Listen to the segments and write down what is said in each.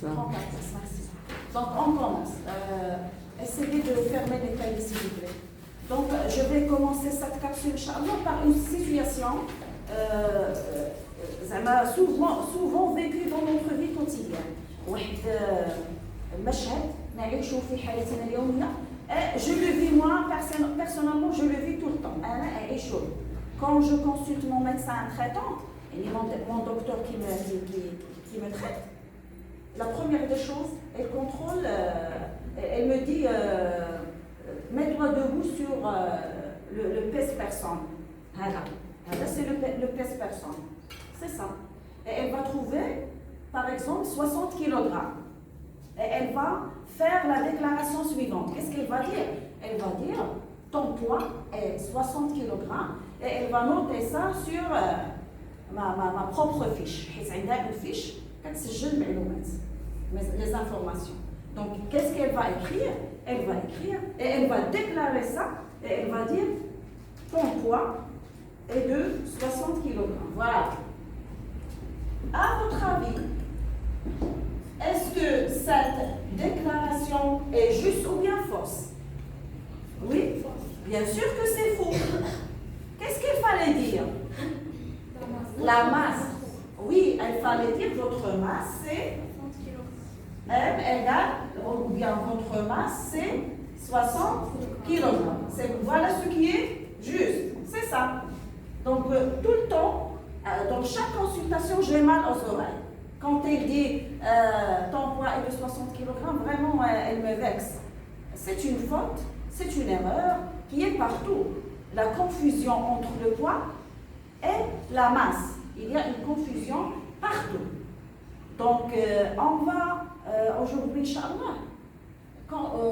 34 merci. Donc on commence. Essayez de fermer les cahiers s'il vous plaît. Donc je vais commencer cette capsule Inch'Allah par une situation souvent vécue dans notre vie quotidienne. المشهد نعيشه في حياتنا اليومية. Je le vis moi personnellement, je le vis tout le temps. Quand je consulte mon médecin traitant, mon docteur qui me traite, la première des choses, elle contrôle, elle me dit mets-toi debout sur le pèse-personne. Là, c'est le pèse-personne. C'est ça. Et elle va trouver, par exemple, 60 kg. Et elle va faire la déclaration suivante. Qu'est-ce qu'elle va dire? Elle va dire ton poids est 60 kg et elle va noter ça sur ma propre fiche. Elle a une fiche qui les informations. Donc, qu'est-ce qu'elle va écrire? Elle va écrire et elle va déclarer ça et elle va dire ton poids est de 60 kg. Voilà. À votre avis, est-ce que cette déclaration est juste ou bien fausse? Oui, bien sûr que c'est faux. Qu'est-ce qu'il fallait dire? La masse. Oui, il fallait dire votre masse c'est M égale, ou bien votre masse c'est 60 kg. Voilà ce qui est juste. C'est ça. Donc tout le temps, dans chaque consultation, j'ai mal aux oreilles. Quand elle dit ton poids est de 60 kg, vraiment elle me vexe. C'est une faute, c'est une erreur qui est partout. La confusion entre le poids et la masse. Il y a une confusion partout. Donc on va aujourd'hui, Inch'Allah,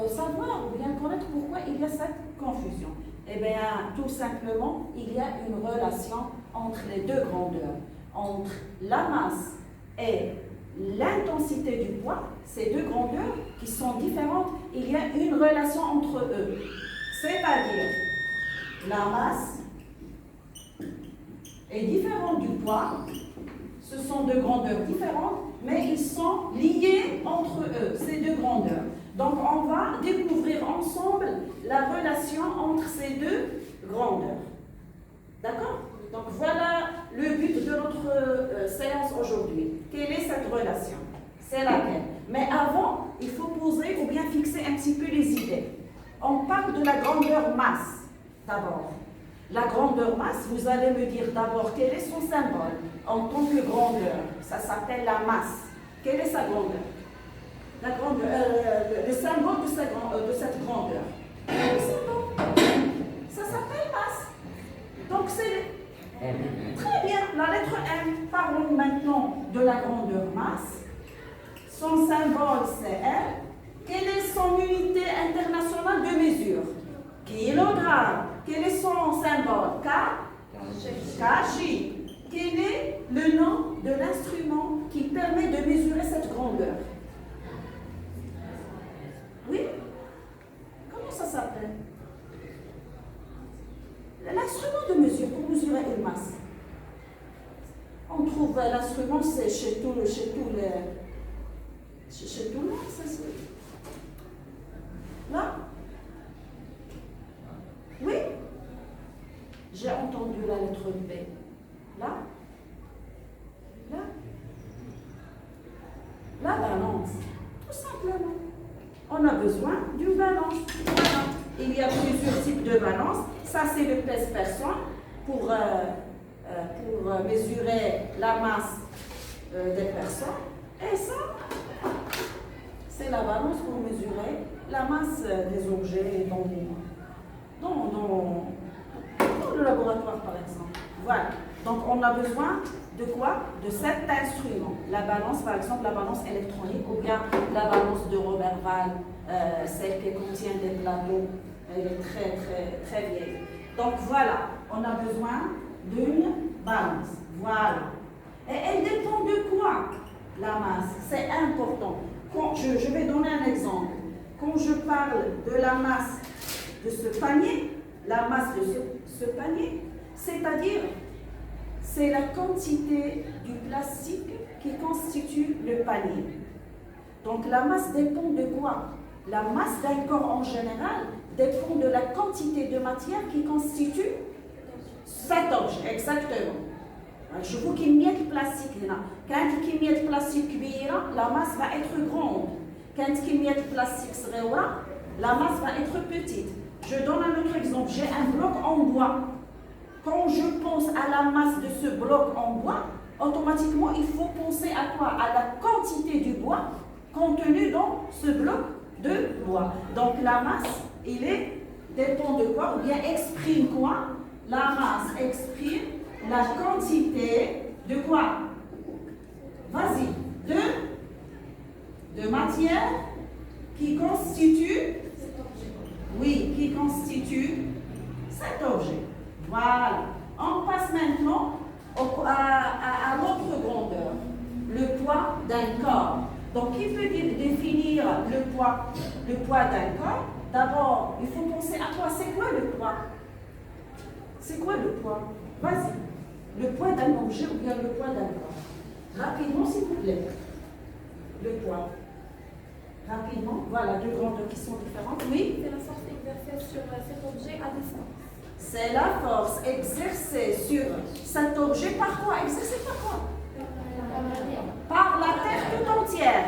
savoir ou bien connaître pourquoi il y a cette confusion. Eh bien, tout simplement, il y a une relation entre les deux grandeurs, entre la masse et l'intensité du poids, ces deux grandeurs qui sont différentes, il y a une relation entre eux. C'est-à-dire, la masse est différente du poids, ce sont deux grandeurs différentes, mais ils sont liés entre eux, ces deux grandeurs. Donc, on va découvrir ensemble la relation entre ces deux grandeurs. D'accord? Donc voilà le but de notre séance aujourd'hui. Quelle est cette relation? C'est laquelle? Mais avant, il faut poser ou bien fixer un petit peu les idées. On parle de la grandeur masse, d'abord. La grandeur masse, vous allez me dire d'abord quel est son symbole en tant que grandeur. Ça s'appelle la masse. Quelle est sa grandeur? La grandeur, le symbole de cette grandeur. Le symbole, ça s'appelle masse. Donc c'est très bien, la lettre M. Parlons maintenant de la grandeur masse. Son symbole c'est M. Quelle est son unité internationale de mesure? Kilogramme. Quel est son symbole? Kg. Quel est le nom de l'instrument qui permet de mesurer cette grandeur? Oui? Comment ça s'appelle? L'instrument de mesure pour mesurer une masse. On trouve l'instrument, c'est chez tout le monde, ça c'est. Là? Oui? J'ai entendu la lettre B. Là? Là? La balance. Tout simplement. On a besoin d'une balance. Voilà. Il y a plusieurs types de balance. Ça, c'est le pèse-personne pour mesurer la masse des personnes. Et ça, c'est la balance pour mesurer la masse des objets dans le laboratoire, par exemple. Voilà. Donc, on a besoin de quoi? De cet instrument. La balance, par exemple, la balance électronique ou bien la balance de Roberval, celle qui contient des plateaux. Elle est très, très, très vieille. Donc, voilà. On a besoin d'une balance. Voilà. Et elle dépend de quoi? La masse. C'est important. Je vais donner un exemple. Quand je parle de la masse de ce panier, la masse de ce panier, c'est-à-dire, c'est la quantité du plastique qui constitue le panier. Donc la masse dépend de quoi? La masse d'un corps en général dépend de la quantité de matière qui constitue cet objet. Exactement. شوفوا كمية البلاستيك هنا، كانت كمية البلاستيك كبيرة la masse va être grande، كانت كمية البلاستيك صغيرة la masse va être petite. Je donne un autre exemple, j'ai un bloc en bois. Quand je pense à la masse de ce bloc en bois, automatiquement il faut penser à quoi? À la quantité du bois contenu dans ce bloc de bois. Donc la masse, dépend de quoi? Ou bien exprime quoi? La masse exprime la quantité de quoi? Vas-y. De matière qui constitue, qui constitue cet objet. Voilà. On passe maintenant à l'autre grandeur, le poids d'un corps. Donc, qui peut définir le poids d'un corps? D'abord, il faut penser à quoi? C'est quoi le poids? C'est quoi le poids? Vas-y. Le poids d'un objet ou bien le poids d'un corps? Rapidement, s'il vous plaît. Le poids. Rapidement, voilà, deux grandeurs qui sont différentes. Oui? C'est la force exercée sur cet objet à distance. C'est la force exercée sur cet objet par quoi? Exercée par quoi? Par la Terre tout entière.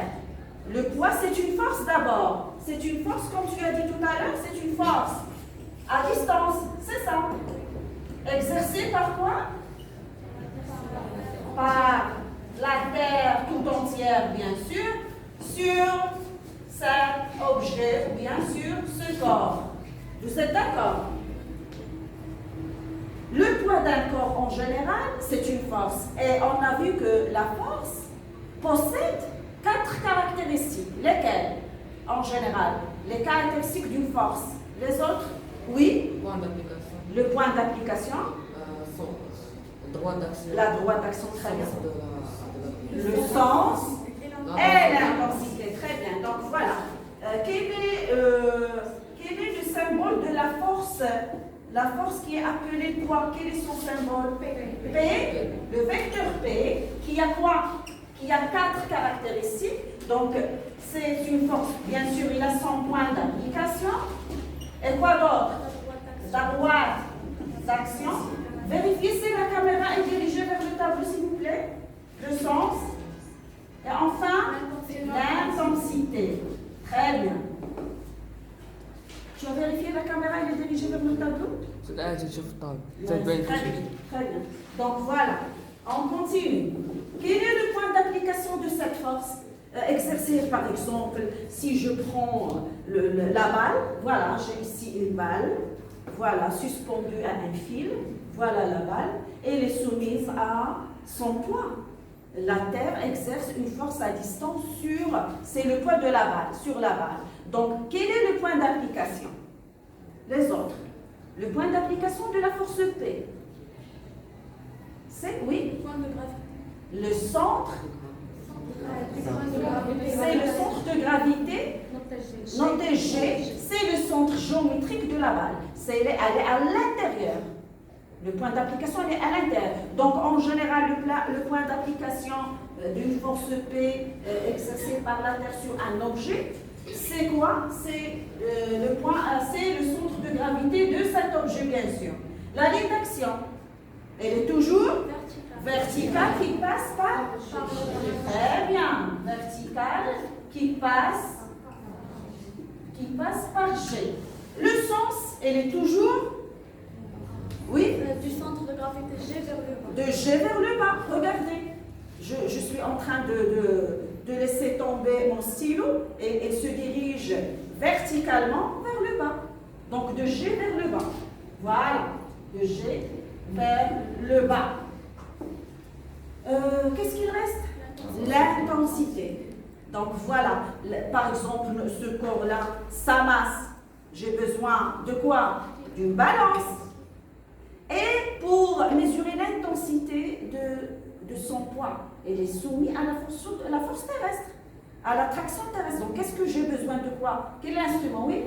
Le poids, c'est une force d'abord. C'est une force, comme tu as dit tout à l'heure, c'est une force à distance. C'est ça. Exercée par quoi? Par la Terre tout entière, bien sûr, sur cet objet, bien sûr, ce corps. Vous êtes d'accord? Le poids d'un corps en général, c'est une force. Et on a vu que la force possède 4 caractéristiques. Lesquelles? En général, les caractéristiques d'une force. Les autres? Oui? Le point d'application. La droite d'action, très bien. Le sens et l'intensité, très bien. Donc voilà. Quel est le symbole de la force? La force qui est appelée poids, quel est son symbole? P. Le vecteur P, qui a quoi? Qui a 4 caractéristiques. Donc, c'est une force, bien sûr, il a son point d'application. Et quoi d'autre? La droite d'action. Vérifiez si la caméra est dirigée vers le tableau, s'il vous plaît. Le sens. Et enfin, l'intensité. Très bien. Tu as vérifié la caméra, elle est dirigée vers le tableau? Très bien. Donc voilà, on continue. Quel est le point d'application de cette force exercée? Par exemple, si je prends la balle, voilà, j'ai ici une balle, voilà, suspendue à un fil, voilà la balle, elle est soumise à son poids. La Terre exerce une force à distance c'est le poids de la balle, sur la balle. Donc, quel est le point d'application? Les autres. Le point d'application de la force P. C'est, oui? Le point de gravité. Le centre. C'est le centre de gravité. Notez G, c'est le centre géométrique de la balle. Elle est à l'intérieur. Le point d'application, elle est à l'intérieur. Donc, en général, le point d'application d'une force P exercée par la Terre sur un objet, c'est quoi? C'est le centre de gravité de cet objet, bien sûr. La ligne d'action, elle est toujours verticale qui passe par... Très bien. Verticale qui passe par G. Le sens, elle est toujours... Oui? Du centre de gravité G vers le bas. De G vers le bas. Regardez. Je suis en train de laisser tomber mon stylo et il se dirige verticalement vers le bas. Donc de G vers le bas. Voilà. De G vers le bas. Qu'est-ce qu'il reste? L'intensité. Donc voilà. Par exemple, ce corps-là, sa masse. J'ai besoin de quoi? D'une balance. Et pour mesurer l'intensité de son poids, elle est soumise à la force terrestre, à la traction terrestre. Donc, qu'est-ce que j'ai besoin de quoi? Quel instrument? Oui?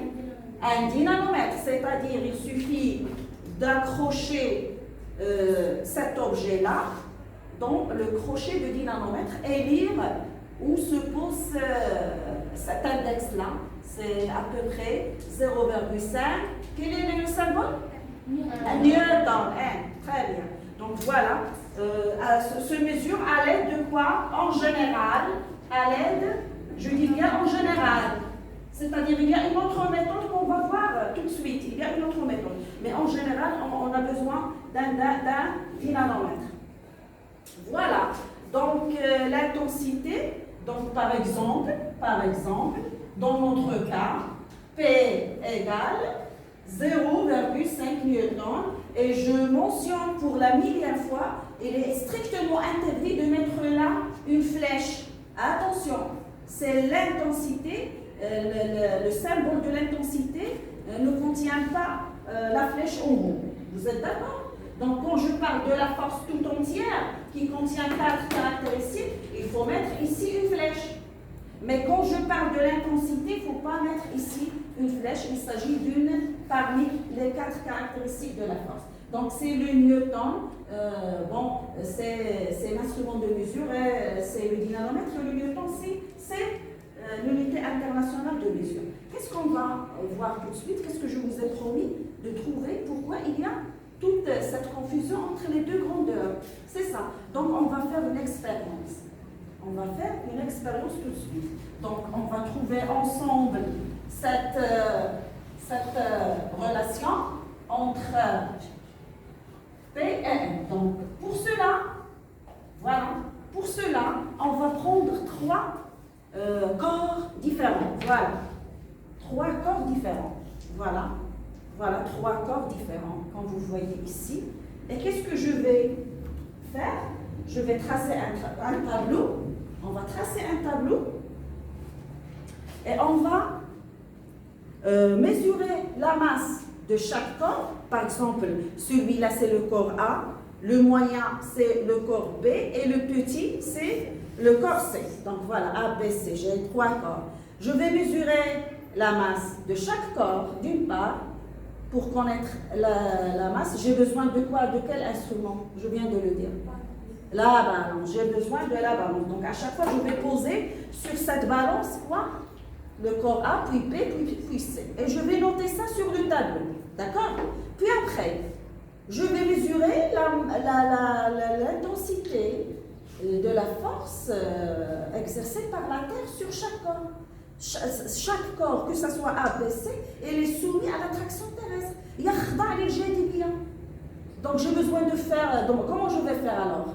Un dynanomètre, c'est-à-dire il suffit d'accrocher cet objet-là dans le crochet de dynanomètre et lire où se pose là, c'est à peu près 0,5. Quel est le symbole? Newton. Très bien. Donc voilà, se mesure à l'aide de quoi? En général, à l'aide, je dis bien en général. C'est-à-dire il y a une autre méthode qu'on va voir tout de suite. Il y a une autre méthode. Mais en général, on a besoin d'un dynanomètre. Voilà. Donc l'intensité, donc par exemple, dans notre cas, P égale 0,5 newton. Et je mentionne pour la millième fois, il est strictement interdit de mettre là une flèche. Attention, c'est l'intensité, le symbole de l'intensité ne contient pas la flèche en haut. Vous êtes d'accord? Donc quand je parle de la force tout entière, qui contient 4 caractéristiques, il faut mettre ici une flèche. Mais quand je parle de l'intensité, il ne faut pas mettre ici une flèche, il s'agit d'une parmi les 4 caractéristiques de la force. Donc c'est le newton, c'est l'instrument de mesure, c'est le dynanomètre. Le newton, c'est l'unité internationale de mesure. Qu'est-ce qu'on va voir tout de suite? Qu'est-ce que je vous ai promis de trouver? Pourquoi il y a toute cette confusion entre les deux grandeurs? C'est ça. Donc on va faire une expérience. On va faire une expérience tout de suite. Donc on va trouver ensemble cette relation entre P et N. Donc pour cela, on va prendre 3 corps différents. Voilà. 3 corps différents. Voilà. Voilà 3 corps différents, comme vous voyez ici. Et qu'est-ce que je vais faire? Je vais tracer un tableau. On va tracer un tableau et on va mesurer la masse de chaque corps. Par exemple, celui-là, c'est le corps A, le moyen, c'est le corps B et le petit, c'est le corps C. Donc voilà, A, B, C, j'ai 3 corps. Je vais mesurer la masse de chaque corps, d'une part. Pour connaître la masse, j'ai besoin de quoi? De quel instrument? Je viens de le dire. La balance. J'ai besoin de la balance. Donc à chaque fois, je vais poser sur cette balance quoi? Le corps A, puis B, puis C. Et je vais noter ça sur le tableau. D'accord? Puis après, je vais mesurer l'intensité de la force exercée par la Terre sur chaque corps. Chaque corps, que ce soit A, B, C, il est soumis à l'attraction terrestre. Donc j'ai besoin de faire. Donc, comment je vais faire alors?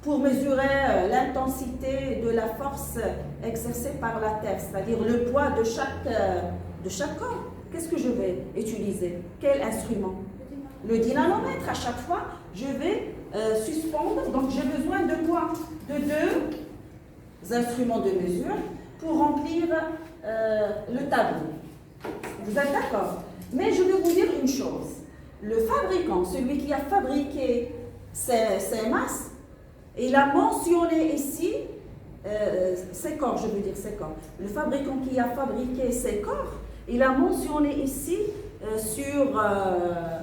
Pour mesurer l'intensité de la force exercée par la Terre, c'est-à-dire le poids de chaque corps. Qu'est-ce que je vais utiliser? Quel instrument? Le dynanomètre. À chaque fois, je vais suspendre. Donc j'ai besoin de quoi? De 2 instruments de mesure pour remplir le tableau. Vous êtes d'accord? Mais je vais vous dire une chose. Le fabricant, celui qui a fabriqué ces masses, il a mentionné ici ces corps, je veux dire ces corps. Le fabricant qui a fabriqué ces corps, il a mentionné ici sur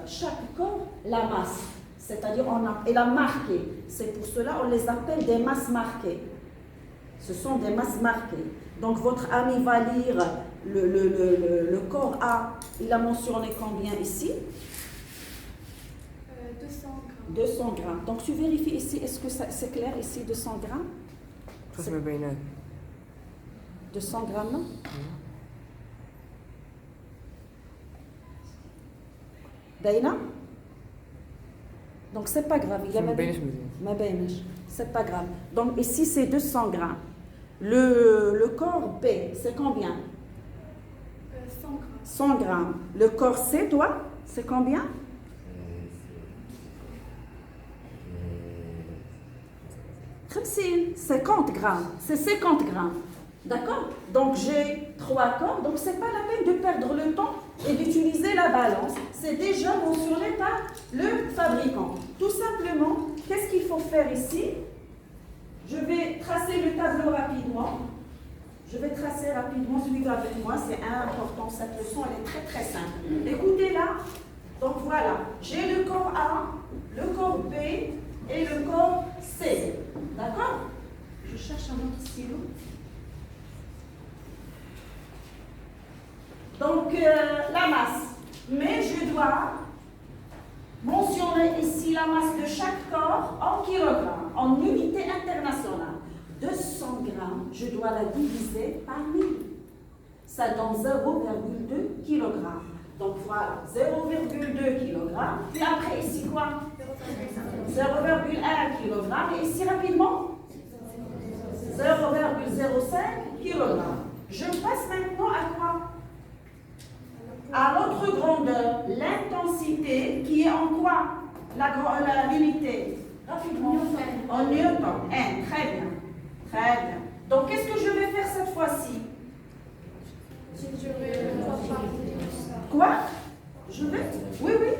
chaque corps la masse. C'est-à-dire, il a marqué. C'est pour cela qu'on les appelle des masses marquées. Ce sont des masses marquées. Donc votre ami va lire le corps A, il a mentionné combien ici? 200 grammes. 200 grammes. Donc tu vérifies ici, est-ce que c'est clair ici, 200 grammes? 200 grammes, non? Daïna? Donc c'est pas grave. Il y a c'est pas grave. Donc ici c'est 200 grammes. Le corps B, c'est combien? 100 grammes. 100 grammes. Le corps C, toi, c'est combien? C'est 50 grammes. C'est 50 grammes. D'accord? Donc j'ai 3 corps. Donc c'est pas la peine de perdre le temps et d'utiliser la balance. C'est déjà mentionné par le fabricant. Tout simplement, qu'est-ce qu'il faut faire ici? Je vais tracer le tableau rapidement. Je vais tracer rapidement, suivez avec moi, c'est important, cette leçon elle est très très simple. Écoutez là, donc voilà, j'ai le corps A, le corps B et le corps C. D'accord? Je cherche un autre stylo. Donc, la masse. Mais je dois mentionner ici la masse de chaque corps en kilogrammes, en unité internationale. 200 grammes, je dois la diviser par 1000. Ça donne 0,2 kg. Donc voilà, 0,2 kg. Puis après, ici quoi? 0,1 kg. Et ici rapidement 0,05 kg. Je passe maintenant à quoi? À l'autre grandeur, l'intensité qui est en quoi? L'unité. Rapidement. En newton. N. Très bien. Très bien. Donc qu'est-ce que je vais faire cette fois-ci? Quoi? Je vais? Oui, oui.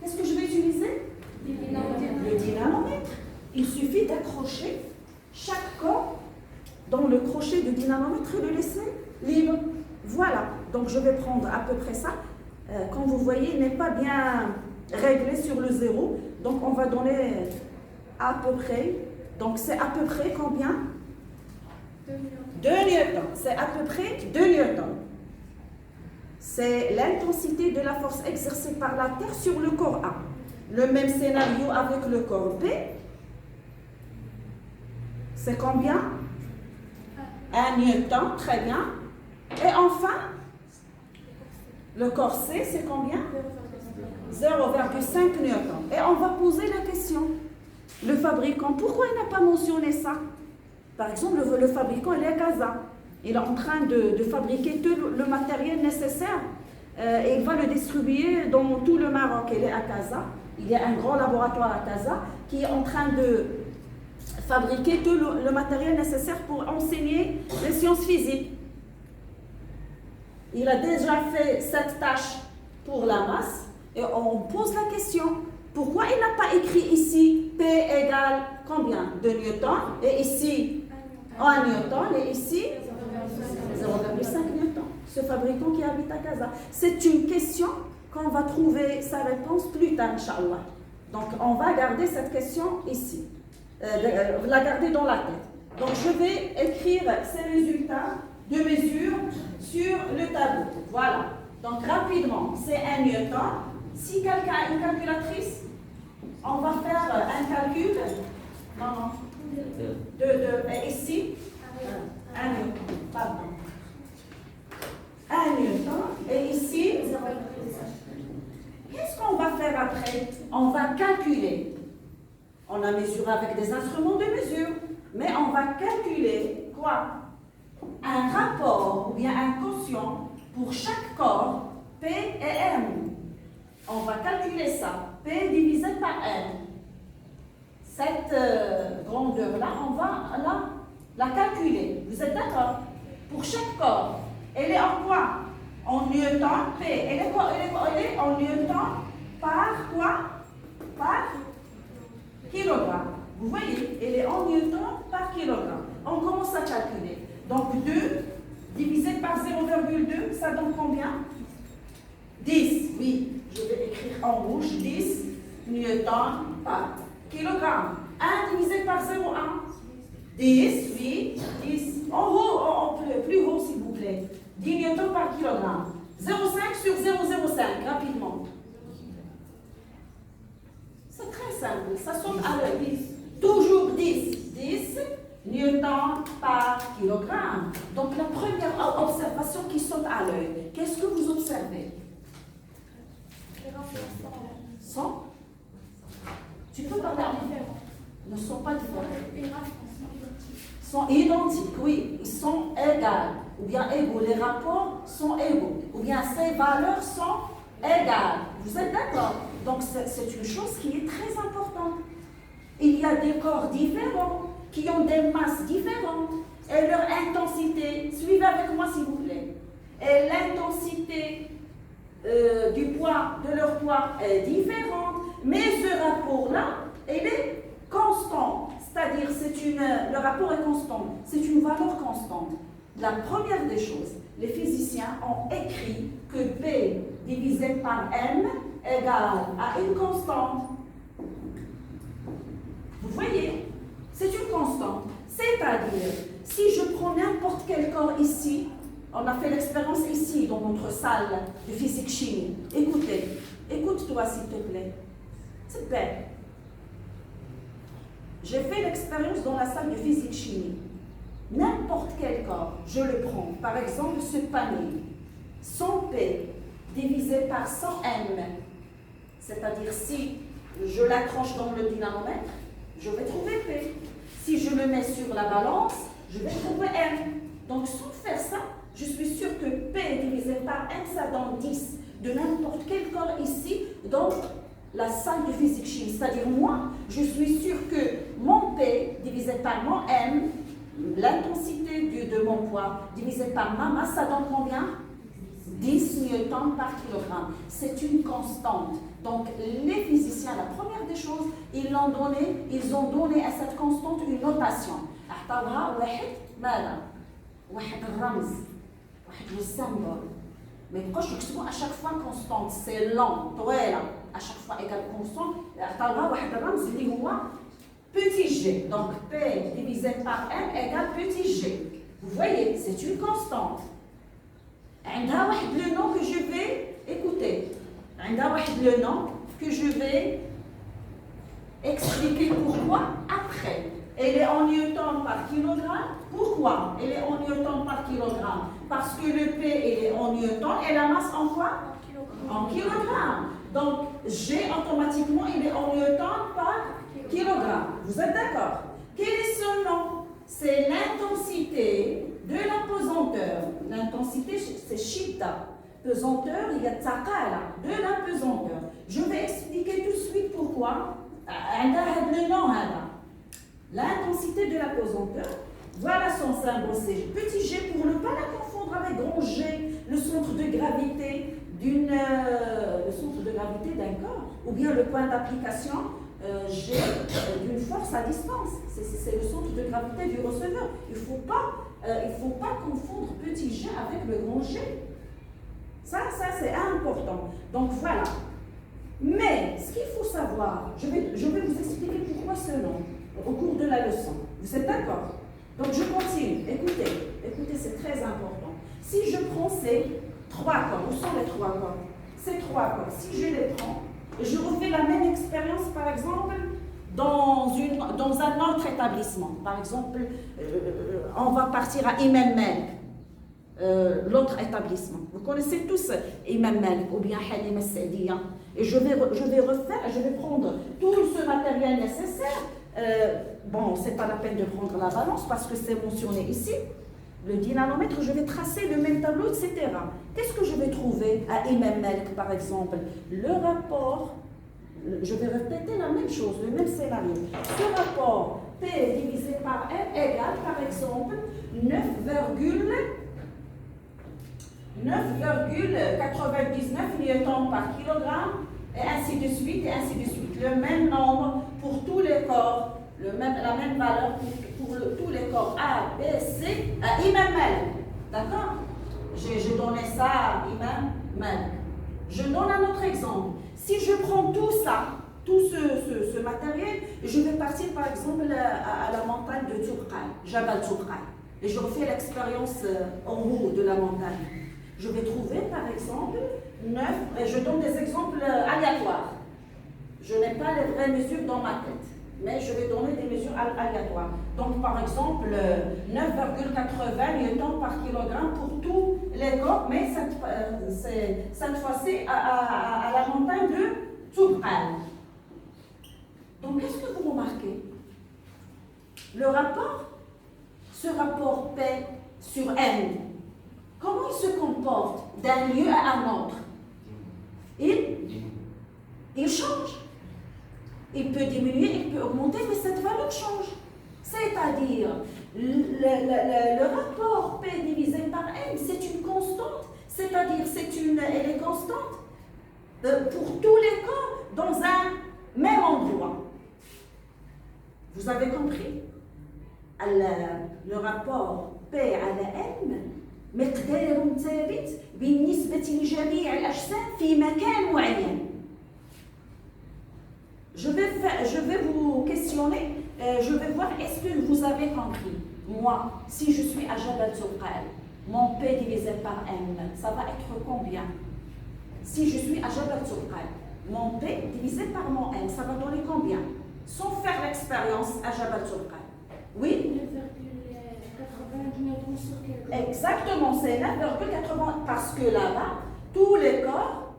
Qu'est-ce que je vais utiliser? Le dynamomètre. Il suffit d'accrocher chaque corps dans le crochet du dynamomètre et le laisser libre. Voilà. Donc je vais prendre à peu près ça. Comme vous voyez, il n'est pas bien réglé sur le zéro. Donc on va donner à peu près. Donc c'est à peu près combien? 2 newtons. C'est à peu près 2 newtons. C'est l'intensité de la force exercée par la Terre sur le corps A. Le même scénario avec le corps B. C'est combien? 1 newton, très bien. Et enfin, le corps C, c'est combien? 0,5 newton. Et on va poser la question. Le fabricant, pourquoi il n'a pas mentionné ça? Par exemple, le fabricant, il est à Casa. Il est en train de fabriquer tout le matériel nécessaire et il va le distribuer dans tout le Maroc. Il est à Casa. Il y a un grand laboratoire à Casa qui est en train de fabriquer tout le matériel nécessaire pour enseigner les sciences physiques. Il a déjà fait cette tâche pour la masse et on pose la question. Pourquoi il n'a pas écrit ici P égale combien? 2 newtons et ici 1 newton et ici 0,5 newton. Ce fabricant qui habite à Casa. C'est une question qu'on va trouver sa réponse plus tard, Inch'Allah. Donc on va garder cette question ici. La garder dans la tête. Donc je vais écrire ces résultats de mesure sur le tableau. Voilà. Donc rapidement, c'est 1 newton. Si quelqu'un a une calculatrice, on va faire un calcul. Non. Et ici, 1 newton. Pardon. 1 newton. Et ici, qu'est-ce qu'on va faire après? On va calculer. On a mesuré avec des instruments de mesure, mais on va calculer quoi? Un rapport ou bien un quotient pour chaque corps P et M. On va calculer ça. P divisé par M. Cette grandeur-là, on va la calculer. Vous êtes d'accord? Pour chaque corps, elle est en quoi? En newton P. Elle est quoi? Elle est en newton par quoi? Par kilogramme. Vous voyez, elle est en newton par kilogramme. On commence à calculer. Donc 2 divisé par 0,2, ça donne combien? 10, oui. Je vais écrire en rouge, 10 newton par kilogramme. 1 divisé par 0,1, 10, oui, 10. En haut, plus haut s'il vous plaît. 10 newtons par kilogramme. 0,5 sur 0,05, rapidement. C'est très simple, ça saute à l'œil. Toujours 10. 10 newtons par kilogramme. Donc la première observation qui saute à l'œil, qu'est-ce que vous observez? 100? Tu peux parler en différent. Ils ne sont pas différents. Sont identiques, oui. Ils sont égaux. Ou bien égaux. Les rapports sont égaux. Ou bien ces valeurs sont égales. Vous êtes d'accord? Donc c'est une chose qui est très importante. Il y a des corps différents qui ont des masses différentes et leur intensité, suivez avec moi s'il vous plaît, et l'intensité du poids, de leur poids est différente, mais ce rapport-là, il est constant, c'est-à-dire le rapport est constant, c'est une valeur constante. La première des choses, les physiciens ont écrit que P divisé par M égale à une constante. Vous voyez, c'est une constante. C'est-à-dire, si je prends n'importe quel corps ici, On a fait l'expérience ici, dans notre salle de physique-chimie. Écoutez, écoute-toi s'il te plaît. C'est bête. J'ai fait l'expérience dans la salle de physique-chimie. N'importe quel corps, je le prends. Par exemple, ce panier. 100 P divisé par 100 M. C'est-à-dire, si je l'accroche dans le dynamomètre, je vais trouver P. Si je le mets sur la balance, je vais trouver M. Donc, sans faire ça, je suis sûre que P divisé par M, ça donne 10 de n'importe quel corps ici dans la salle de physique-chimie. C'est-à-dire, moi, je suis sûre que mon P divisé par mon M, l'intensité de mon poids divisé par ma masse, ça donne combien? 10 newtons par kilogramme. C'est une constante. Donc, les physiciens, la première des choses, ils ont donné à cette constante une notation. أعطوها واحد الرمز واحد le symbole. ما يبقاوش يكتبوا à chaque fois constante, c'est long, طويلة. À chaque fois égale constant, أعطوها واحد الرمز اللي هو petit g. Donc, P divisé par M égale petit g. Vous voyez, c'est une constante. عندها واحد le nom que je vais écouter. عندها واحد le nom que je vais expliquer pourquoi après. Elle est en newton par kilogramme. Pourquoi elle est en newton par kilogramme? Parce que le P elle est en newton et la masse en quoi? En kilogramme. Donc G automatiquement il est en newton par kilogramme. Vous êtes d'accord? Quel est ce nom? C'est l'intensité de la pesanteur. L'intensité, c'est shidda. Pesanteur, il y a tsaqala, de la pesanteur. Je vais expliquer tout de suite pourquoi. Le nom, l'intensité de la pesanteur. Voilà son symbole, c'est petit g pour ne pas la confondre avec grand G, le centre de gravité d'un corps, ou bien le point d'application G d'une force à distance. C'est le centre de gravité du receveur. Il ne faut pas confondre petit g avec le grand G. Ça c'est important. Donc voilà. Mais ce qu'il faut savoir, je vais vous expliquer pourquoi ce nom au cours de la leçon. Vous êtes d'accord? Donc je continue. Écoutez, c'est très important. Si je prends ces trois corps, où sont les trois corps? Ces trois corps, si je les prends, je refais la même expérience, par exemple, dans un autre établissement. Par exemple, on va partir à Imam Malik, l'autre établissement. Vous connaissez tous Imam Malik ou bien Halima Saadiya. Et je vais prendre tout ce matériel nécessaire. Bon, c'est pas la peine de prendre la balance parce que c'est mentionné ici. Le dynamomètre, je vais tracer le même tableau, etc. Qu'est-ce que je vais trouver à Imam Malik, par exemple? Le rapport, je vais répéter la même chose, le même scénario. Ce rapport P divisé par M égale, par exemple, 9,99 newtons par kilogramme, et ainsi de suite, et ainsi de suite. Le même nombre pour tous les corps, la même valeur pour tous les corps A, B, C, à Imam Malik. D'accord? J'ai donné ça à Imam Malik. Je donne un autre exemple. Si je prends tout ça, tout ce matériel, je vais partir par exemple à la montagne de Tourqay, Jabal Tourqay, et je refais l'expérience en haut de la montagne. Je vais trouver par exemple 9, et je donne des exemples aléatoires. Je n'ai pas les vraies mesures dans ma tête, mais je vais donner des mesures aléatoires. Donc par exemple 9,80 newtons par kilogramme pour tous les corps, mais cette fois-ci à la montagne de Tourqay. Donc qu'est-ce que vous remarquez? Le rapport, ce rapport P sur M, comment il se comporte d'un lieu à un autre? Il change. Il peut diminuer, il peut augmenter, mais cette valeur change. C'est-à-dire, le rapport P divisé par M, c'est une constante. C'est-à-dire, elle est constante pour tous les corps dans un même endroit. Vous avez compris? Le rapport P à la M مقدار ثابت بالنسبة لجميع الأجسام في مكان معين. Je vais vous questionner, je vais voir est-ce que vous avez compris. Moi, si je suis à Jabal Tourqay, mon P divisé par M, ça va être combien? Si je suis à Jabal Tourqal, mon P divisé par mon M, ça va donner combien? Sans faire l'expérience à Jabal Tourqal. Oui? 9,80 newtons sur kilogramme. Exactement, c'est 9,80 parce que là-bas, tous les corps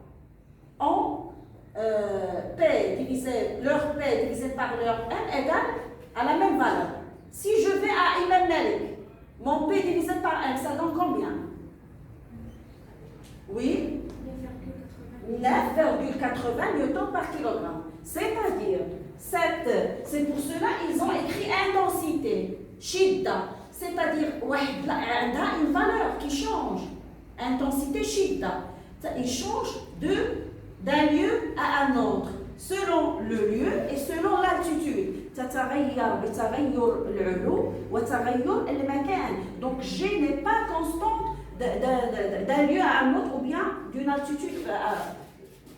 ont leur P divisé par leur M égale à la même valeur. Si je vais à Imam Malik, mon P divisé par M, ça donne combien? Oui? 9,80 newtons par kilogramme. C'est-à-dire, c'est pour cela qu'ils ont écrit intensité, shidda. C'est-à-dire, il a une valeur qui change. Intensité shidda. Il change d'un lieu à un autre, selon le lieu et selon l'altitude. تتغير بتغير العلو وتغير المكان. Donc G n'est pas constante d'un lieu à un autre ou bien d'une altitude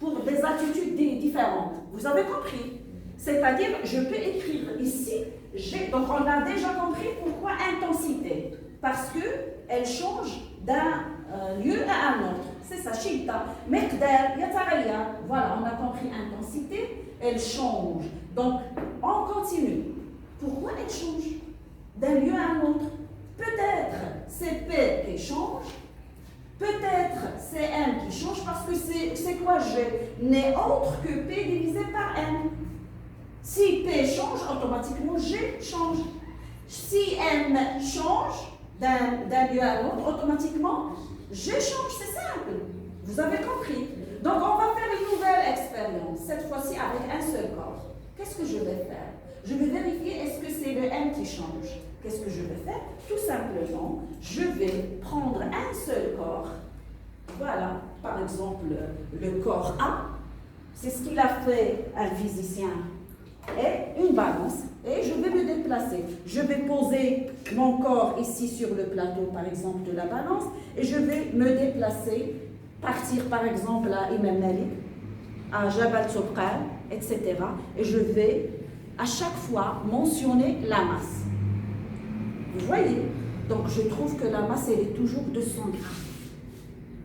pour des altitudes différentes. Vous avez compris? C'est-à-dire, je peux écrire ici G. Donc on a déjà compris pourquoi intensité. Parce qu'elle change d'un lieu à un autre. C'est ça, shidda. Miqdar, yataghayyar. Voilà, on a compris intensité, elle change. Donc, on continue. Pourquoi elle change d'un lieu à un autre? Peut-être c'est P qui change, peut-être c'est M qui change, parce que c'est quoi G? N'est autre que P divisé par M. Si P change, automatiquement G change. Si M change d'un lieu à l'autre, automatiquement G change, c'est simple. Vous avez compris? Donc on va faire une nouvelle expérience, cette fois-ci avec un seul corps. Qu'est-ce que je vais faire? Je vais vérifier est-ce que c'est le M qui change. Qu'est-ce que je vais faire? Tout simplement, je vais prendre un seul corps. Voilà, par exemple, le corps A. C'est ce qu'il a fait un physicien. Et une balance. Et je vais me déplacer. Je vais poser mon corps ici sur le plateau, par exemple, de la balance. Et je vais me déplacer, partir par exemple à Imam Malik, à Jabal Tourqal, etc. Et je vais à chaque fois mentionner la masse. Vous voyez? Donc je trouve que la masse, elle est toujours de 100 grammes.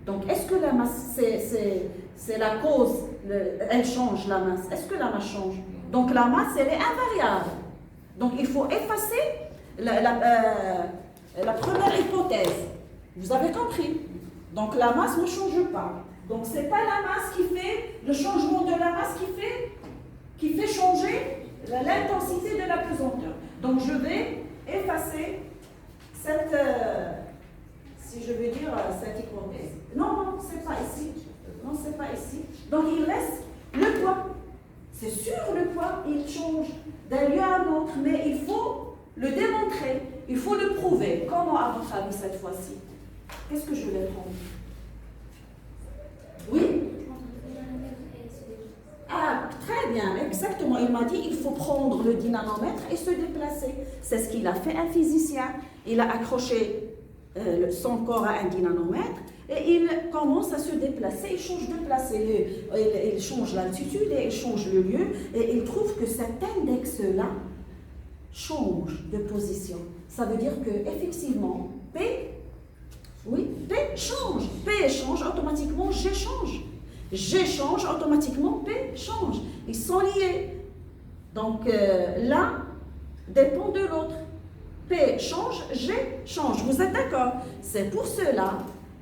Donc est-ce que la masse, c'est la cause, elle change la masse? Est-ce que la masse change? Donc la masse, elle est invariable. Donc il faut effacer la première hypothèse. Vous avez compris? Donc la masse ne change pas. Donc ce n'est pas la masse qui fait, le changement de la masse qui fait changer l'intensité de la pesanteur. Donc je vais effacer cette, si je veux dire, cette hypothèse. Non, c'est pas ici. Non, c'est pas ici. Donc il reste le poids. C'est sûr, le poids, il change d'un lieu à un autre, mais il faut le démontrer, il faut le prouver. Comment, à votre avis, cette fois-ci? Qu'est-ce que je vais prendre? Oui? Ah, très bien, exactement. Il m'a dit il faut prendre le dynanomètre et se déplacer. C'est ce qu'il a fait un physicien. Il a accroché son corps à un dynanomètre et il commence à se déplacer. Il change de place, il change l'altitude et il change le lieu. Et il trouve que cet index-là change de position. Ça veut dire qu'effectivement, P change, automatiquement G change. G change, automatiquement P change. Ils sont liés. Donc l'un dépend de l'autre. P change, G change. Vous êtes d'accord? C'est pour cela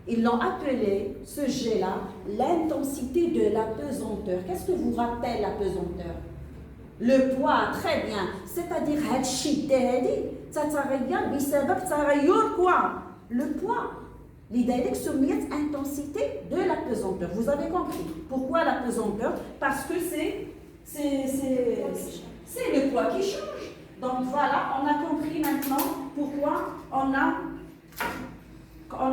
ils l'ont appelé, ce G-là, l'intensité de la pesanteur. Qu'est-ce que vous rappelle la pesanteur? Le poids, très bien. C'est-à-dire, quoi? Le poids. L'idée سميت intensité de la pesanteur. Vous avez compris. Pourquoi la pesanteur? Parce que c'est le poids qui change. Donc voilà, on a compris maintenant pourquoi on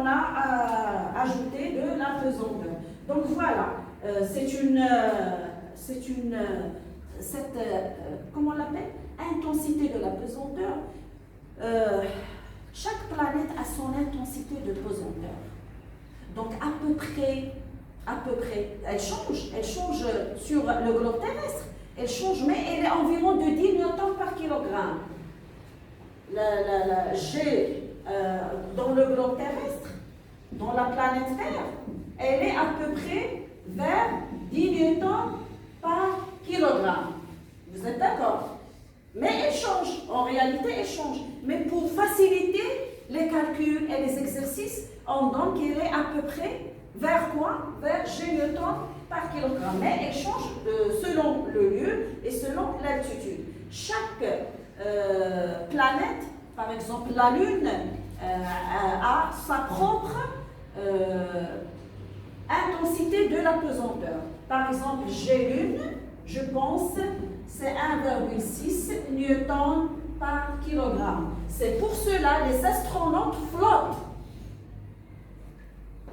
a ajouté de la pesanteur. Donc voilà, comment on l'appelle? Intensité de la pesanteur. Chaque planète a son intensité de pesanteur. Donc à peu près, elle change sur le globe terrestre, elle change, mais elle est environ de 10 newtons par kilogramme. La G dans le globe terrestre, dans la planète Terre, elle est à peu près vers 10 newtons par kilogramme. Vous êtes d'accord? Mais elle change, en réalité elle change. Mais pour faciliter les calculs et les exercices, on donne qu'elle est à peu près vers quoi? Vers G newtons par kilogramme. Mais elle change selon le lieu et selon l'altitude. Chaque planète, par exemple la Lune, a sa propre intensité de la pesanteur. Par exemple, G Lune, je pense, c'est 1,6 newtons par kilogramme. C'est pour cela les astronautes flottent.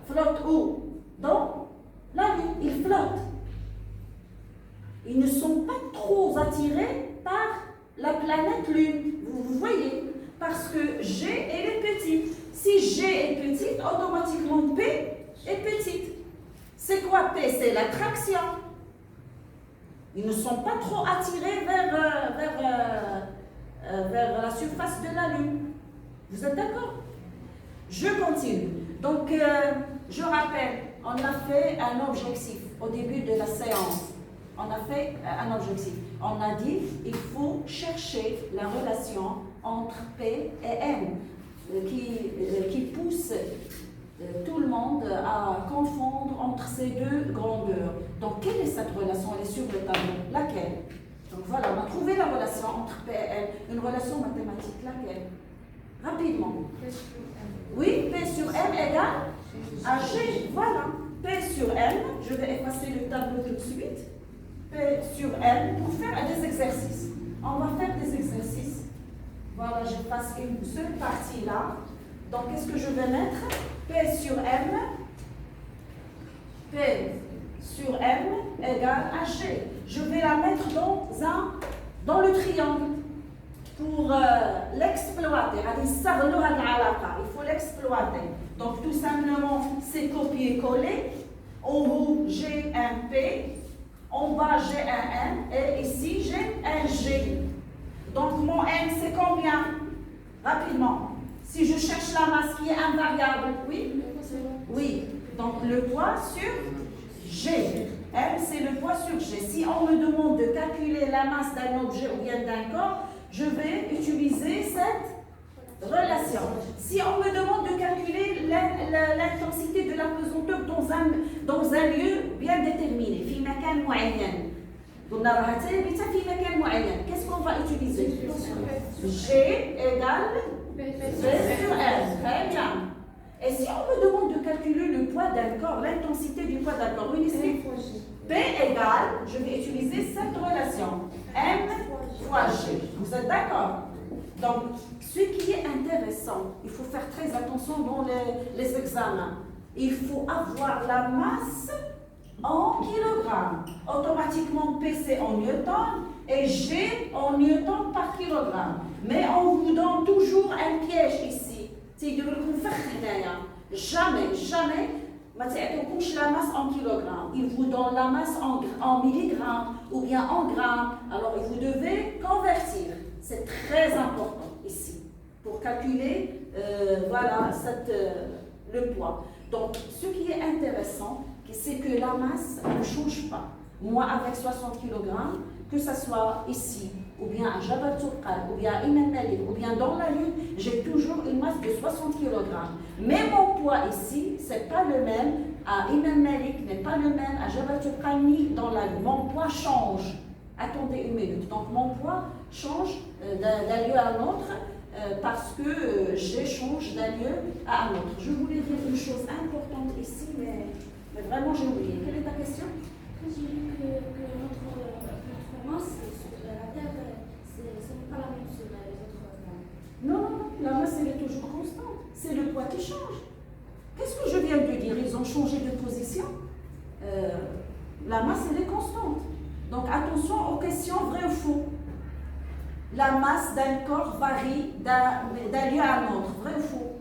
Flottent où? Dans la Lune. Ils flottent. Ils ne sont pas trop attirés par la planète Lune. Vous voyez? Parce que G, elle est petite. Si G est petite, automatiquement P est petite. C'est quoi P? C'est l'attraction. Ils ne sont pas trop attirés vers la surface de la Lune. Vous êtes d'accord? Je continue. Donc, je rappelle, on a fait un objectif au début de la séance. On a fait un objectif. On a dit il faut chercher la relation entre P et M qui pousse tout le monde à confondre entre ces deux grandeurs. Donc, quelle est cette relation? Elle est sur le tableau. Laquelle? Donc, voilà, on a trouvé la relation entre P et M. Une relation mathématique. Laquelle? Rapidement. Oui, P sur M égale à G. Voilà. P sur M, je vais effacer le tableau tout de suite. P sur M pour faire des exercices. On va faire des exercices. Voilà, j'efface une seule partie là. Donc, qu'est-ce que je vais mettre? P sur M. P sur M égale à G. Je vais la mettre dans le triangle pour l'exploiter. Il faut l'exploiter. Donc, tout simplement, c'est copier-coller. En haut, j'ai un P. En bas, j'ai un M. Et ici, j'ai un G. Donc, mon M, c'est combien? Rapidement. Si je cherche la masse qui est invariable, oui? Oui. Donc, le poids sur G. M, c'est le poids sur G. Si on me demande de calculer la masse d'un objet ou bien d'un corps, je vais utiliser cette relation. Si on me demande de calculer l'intensité de la pesanteur dans un lieu bien déterminé, في مكان معين. قلنا راها ثابتة في مكان معين. Qu'est-ce qu'on va utiliser? G égale P sur M. Très bien. Et si on me demande de calculer le poids d'un corps, l'intensité du poids d'un corps, oui, ici, P égale, je vais utiliser cette relation, M fois G. Vous êtes d'accord? Donc, ce qui est intéressant, il faut faire très attention dans les examens. Il faut avoir la masse en kilogrammes. Automatiquement, P c'est en newton et G en newton par kilogramme. Mais on vous donne toujours un piège ici. Jamais, ما تعطيكمش la masse en kilogrammes. Il vous donne la masse en milligrammes ou bien en grammes. Alors, vous devez convertir. C'est très important ici pour calculer voilà, le poids. Donc, ce qui est intéressant, c'est que la masse ne change pas. Moi, avec 60 kg, que ce soit ici, ou bien à Jabal Tourqal, ou bien à Imam Malik, ou bien dans la Lune, j'ai toujours une masse de 60 kg. Mais mon poids ici, ce n'est pas le même à Imam Malik, n'est pas le même à Jabal Tourqal, ni dans la Lune. Mon poids change. Attendez une minute. Donc, mon poids change d'un lieu à l'autre parce que j'échange d'un lieu à un autre. Je voulais dire une chose importante ici, mais vraiment j'ai oublié. Quelle est ta question? J'ai vu que notre masse sur la Terre, ce n'est pas la même sur les autres planètes. Non, la masse elle est toujours constante. C'est le poids qui change. Qu'est-ce que je viens de dire? Ils ont changé de position. La masse elle est constante. Donc attention aux questions vrai ou faux. La masse d'un corps varie d'un lieu à un autre. Vrai ou faux?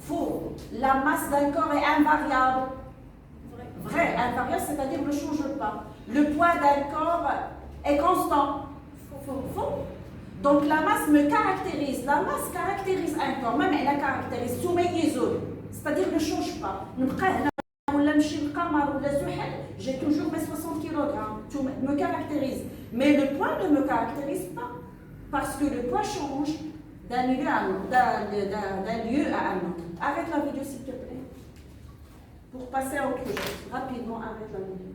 Faux. La masse d'un corps est invariable. Vrai. Invariable, c'est-à-dire ne change pas. Le poids d'un corps est constant. Faux. Donc la masse me caractérise. La masse caractérise un corps. Même elle la caractérise. C'est-à-dire que je ne change pas. J'ai toujours mes 60 kg. Tout me caractérise. Mais le poids ne me caractérise pas. Parce que le poids change d'un lieu à un autre. Arrête la vidéo s'il te plaît. Pour passer à autre chose. Rapidement, arrête la vidéo.